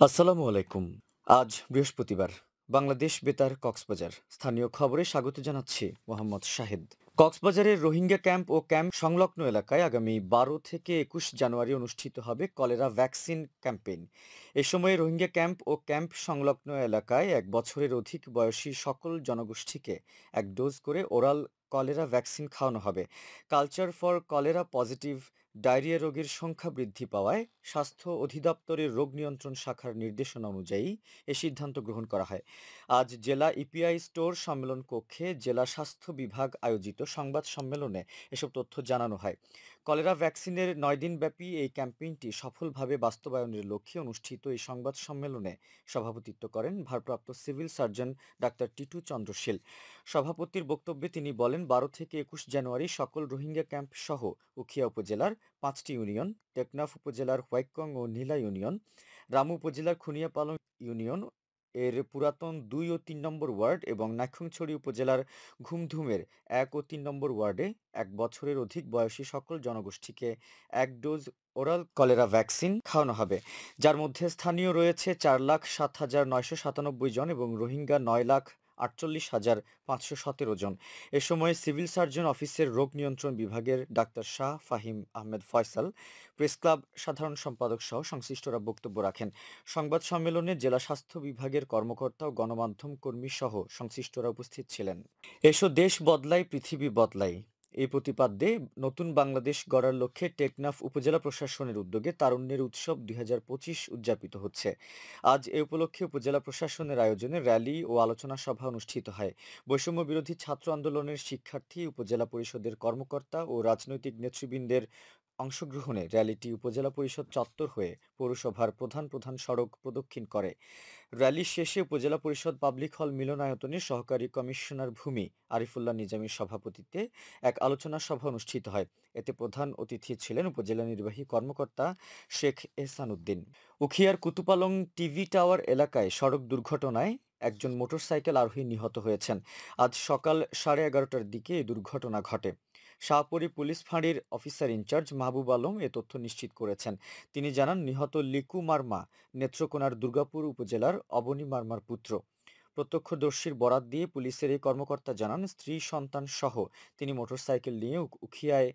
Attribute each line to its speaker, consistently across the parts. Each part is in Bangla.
Speaker 1: আসসালামু আলাইকুম। আজ বৃহস্পতিবার। বাংলাদেশ বেতার কক্সবাজার। স্থানীয় খবরে স্বাগত জানাচ্ছি মোহাম্মদ শাহেদ। কক্সবাজারের রোহিঙ্গা ক্যাম্প ও ক্যাম্প সংলগ্ন এলাকায় আগামী ১২ থেকে ২১ জানুয়ারি অনুষ্ঠিত হবে কলেরা ভ্যাকসিন ক্যাম্পেইন। এ সময় রোহিঙ্গা ক্যাম্প ও ক্যাম্প সংলগ্ন এলাকায় ১ বছরের অধিক বয়সী সকল জনগোষ্ঠীকে ১ ডোজ করে ওরাল কলেরা ভ্যাকসিন খাওয়ানো হবে। Culture for cholera positive diarrhoea রোগীর সংখ্যা বৃদ্ধি পাওয়ায় স্বাস্থ্য অধিদপ্তরের রোগ নিয়ন্ত্রণ শাখার নির্দেশনা অনুযায়ী এ সিদ্ধান্ত গ্রহণ করা হয়। আজ জেলা ইপিআই স্টোর সম্মেলন কক্ষে জেলা স্বাস্থ্য বিভাগ আয়োজিত সংবাদ সম্মেলনে এসব তথ্য জানানো হয়। কলেরা ভ্যাকসিনের ৯ দিনব্যাপী এই ক্যাম্পেইনটি সফলভাবে বাস্তবায়নের লক্ষ্যে অনুষ্ঠিত এই সংবাদ সম্মেলনে সভাপতিত্ব করেন ভারপ্রাপ্ত সিভিল সার্জন ডাক্তার টিটু চন্দ্র শীল। সভাপতির বক্তব্যে তিনি বলেন, ১২ থেকে ২১ জানুয়ারি সকল রোহিঙ্গা ক্যাম্প সহ উখিয়া উপজেলার ৫টি ইউনিয়ন, টেকনাফ উপজেলার হোয়াইকং ও নীলা ইউনিয়ন, রামু উপজেলার খুনিয়াপালং ইউনিয়ন এর পুরাতন ২ ও ৩ নম্বর ওয়ার্ড এবং নাইক্ষ্যংছড়ি উপজেলার ঘুমধুমের ১ ও ৩ নম্বর ওয়ার্ডে ১ বছরের অধিক বয়সী সকল জনগোষ্ঠীকে ১ ডোজ ওরাল কলেরা ভ্যাকসিন খাওয়ানো হবে, যার মধ্যে স্থানীয় রয়েছে ৪,০৭,৯৯৭ জন এবং রোহিঙ্গা ৯,৪৮,৫১৭ জন। এ সময় সিভিল সার্জন অফিসের রোগ নিয়ন্ত্রণ বিভাগের doctor Shah Fahim Ahmed Faisal, press club সাধারণ সম্পাদক সহ সংশ্লিষ্টরা বক্তব্য রাখেন। সংবাদ সম্মেলনে জেলা স্বাস্থ্য বিভাগের কর্মকর্তা ও গণমাধ্যম কর্মী সহ সংশ্লিষ্টরা উপস্থিত ছিলেন। এসো দেশ বদলাই পৃথিবী বদলাই, এই প্রতিপাদ্যে নতুন বাংলাদেশ গড়ার লক্ষ্যে টেকনাফ উপজেলা প্রশাসনের উদ্যোগে তারুণ্যের উৎসব ২০২৫ উদযাপিত হচ্ছে। আজ এ উপলক্ষে উপজেলা প্রশাসনের আয়োজনে র্যালি ও আলোচনা সভা অনুষ্ঠিত হয়। বৈষম্য বিরোধী ছাত্র আন্দোলনের শিক্ষার্থী, উপজেলা পরিষদের কর্মকর্তা ও রাজনৈতিক নেতৃবৃন্দের অংশগ্রহণে র্যালিটি উপজেলা পরিষদ চত্বর হয়ে পৌরসভার প্রধান প্রধান সড়ক প্রদক্ষিণ করে। র্যালি শেষে উপজেলা পরিষদ পাবলিক হল মিলনায়তনে সহকারী কমিশনার ভূমি আরিফুল্লাহ নিজামীর সভাপতিত্বে এক আলোচনা সভা অনুষ্ঠিত হয়। এতে প্রধান অতিথি ছিলেন উপজেলা নির্বাহী কর্মকর্তা শেখ এহসান উদ্দিন। উখিয়ার কুতুপালং টিভি টাওয়ার এলাকায় সড়ক দুর্ঘটনায় একজন মোটরসাইকেল আরোহী নিহত হয়েছেন। আজ সকাল 11:30টার দিকে এই দুর্ঘটনা ঘটে। শাহপরী পুলিশ ফাঁড়ির অফিসার ইনচার্জ মাহবুব আলম এ তথ্য নিশ্চিত করেছেন। তিনি জানান, নিহত লিকু মার্মা নেত্রকোনার দুর্গাপুর উপজেলার অবনী মার্মার পুত্র। প্রত্যক্ষদর্শীর বরাত দিয়ে পুলিশের এই কর্মকর্তা জানান, স্ত্রী সন্তান সহ তিনি মোটরসাইকেল নিয়ে উখিয়ায়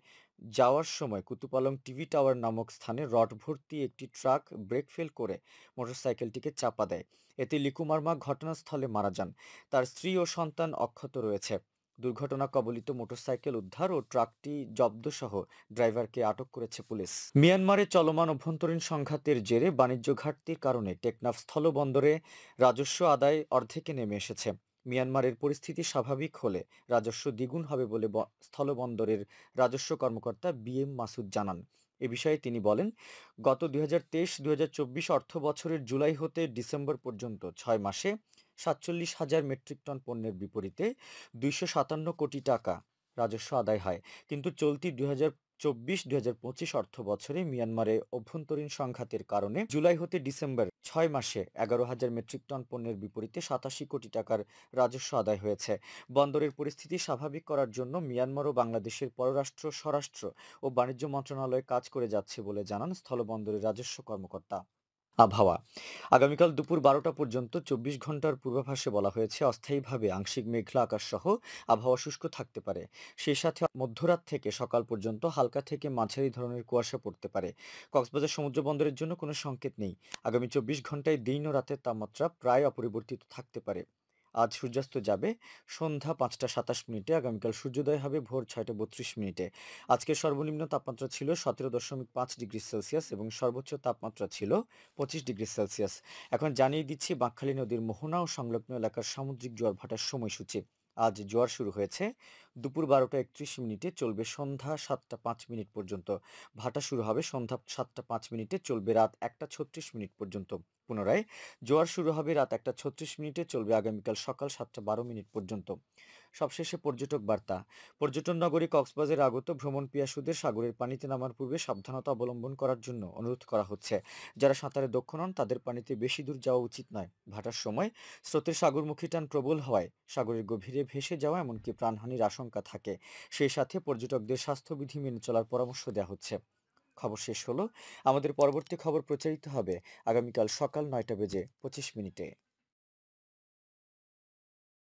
Speaker 1: যাওয়ার সময় কুতুপালং টিভি টাওয়ার নামক স্থানে রড ভর্তি একটি ট্রাক ব্রেক ফেল করে মোটরসাইকেলটিকে চাপা দেয়। এতে লিকু মার্মা ঘটনাস্থলে মারা যান। তার স্ত্রী ও সন্তান অক্ষত রয়েছে। দুর্ঘটনা কবলিত মোটরসাইকেল উদ্ধার ও ট্রাকটি জব্দসহ ড্রাইভারকে আটক করেছে পুলিশ। মিয়ানমারে চলমান অভ্যন্তরীণ সংঘাতের জেরে বাণিজ্য ঘাটতির কারণে টেকনাফ স্থলবন্দরে রাজস্ব আদায় অর্ধেকে নেমে এসেছে। মিয়ানমারের পরিস্থিতি স্বাভাবিক হলে রাজস্ব দ্বিগুণ হবে বলে স্থলবন্দরের রাজস্ব কর্মকর্তা বিএম মাসুদ জানান। এ বিষয়ে তিনি বলেন, গত ২০২৩-২০২৪ অর্থ বছরের জুলাই হতে ডিসেম্বর পর্যন্ত ৬ মাসে ৪৭,০০০ মেট্রিক টন পণ্যের বিপরীতে ২৫৭ কোটি টাকা রাজস্ব আদায় হয়। কিন্তু চলতি ২০২৪-২০২৫ অর্থ বছরে মিয়ানমারে অভ্যন্তরীণ সংঘাতের কারণে জুলাই হতে ডিসেম্বর ৬ মাসে ১১,০০০ মেট্রিক টন পণ্যের বিপরীতে ৮৭ কোটি টাকার রাজস্ব আদায় হয়েছে। বন্দরের পরিস্থিতি স্বাভাবিক করার জন্য মিয়ানমার ও বাংলাদেশের পররাষ্ট্র, স্বরাষ্ট্র ও বাণিজ্য মন্ত্রণালয় কাজ করে যাচ্ছে বলে জানান স্থলবন্দরের রাজস্ব কর্মকর্তা। আবহাওয়া, আগামীকাল দুপুর ১২টা পর্যন্ত ২৪ ঘন্টার পূর্বাভাসে বলা হয়েছে, অস্থায়ীভাবে আংশিক মেঘলা আকাশ সহ আবহাওয়া শুষ্ক থাকতে পারে। সেই সাথে মধ্যরাত থেকে সকাল পর্যন্ত হালকা থেকে মাঝারি ধরনের কুয়াশা পড়তে পারে। কক্সবাজার সমুদ্র বন্দরের জন্য কোনো সংকেত নেই। আগামী ২৪ ঘন্টায় দিন ও রাতের তাপমাত্রা প্রায় অপরিবর্তিত থাকতে পারে। আজ সূর্যাস্ত যাবে সন্ধ্যা ৫টা ২৭ মিনিটে, আগামীকাল সূর্যোদয় হবে ভোর ৬টা ৩২ মিনিটে। আজকের সর্বনিম্ন তাপমাত্রা ছিল ১৭.৫ ডিগ্রি সেলসিয়াস এবং সর্বোচ্চ তাপমাত্রা ছিল ২৫ ডিগ্রি সেলসিয়াস। এখন জানিয়ে দিচ্ছি বাঁকখালী নদীর মোহনা ও সংলগ্ন এলাকার সামুদ্রিক জোয়ার ভাটার সময়সূচি। আজ জোয়ার শুরু হয়েছে দুপুর ১২টা ৩১ মিনিটে, চলবে সন্ধ্যা ৭টা ৫ মিনিট পর্যন্ত। ভাটা শুরু হবে সন্ধ্যা ৭টা ৫ মিনিটে, চলবে রাত ১টা ৩৬ মিনিট পর্যন্ত। পুনরায় জোয়ার শুরু হবে রাত ১টা ৩৬ মিনিটে, চলবে আগামীকাল সকাল ৭টা ১২ মিনিট পর্যন্ত। সবশেষে পর্যটক বার্তা। পর্যটন নগরী কক্সবাজারে আগত ভ্রমণ পিয়াসুদের সাগরের পানিতে নামার পূর্বে সাবধানতা অবলম্বন করার জন্য অনুরোধ করা হচ্ছে। যারা সাঁতারে দক্ষ নন তাদের পানিতে বেশি দূর যাওয়া উচিত নয়। ভাটার সময় স্রোতের সাগরমুখী টান প্রবল হওয়ায় সাগরের গভীরে ভেসে যাওয়া এমনকি প্রাণহানির আশঙ্কা থাকে। সেই সাথে পর্যটকদের স্বাস্থ্যবিধি মেনে চলার পরামর্শ দেওয়া হচ্ছে। খবর শেষ হলো। আমাদের পরবর্তী খবর প্রচারিত হবে আগামীকাল সকাল ৯টা বেজে ২৫ মিনিটে।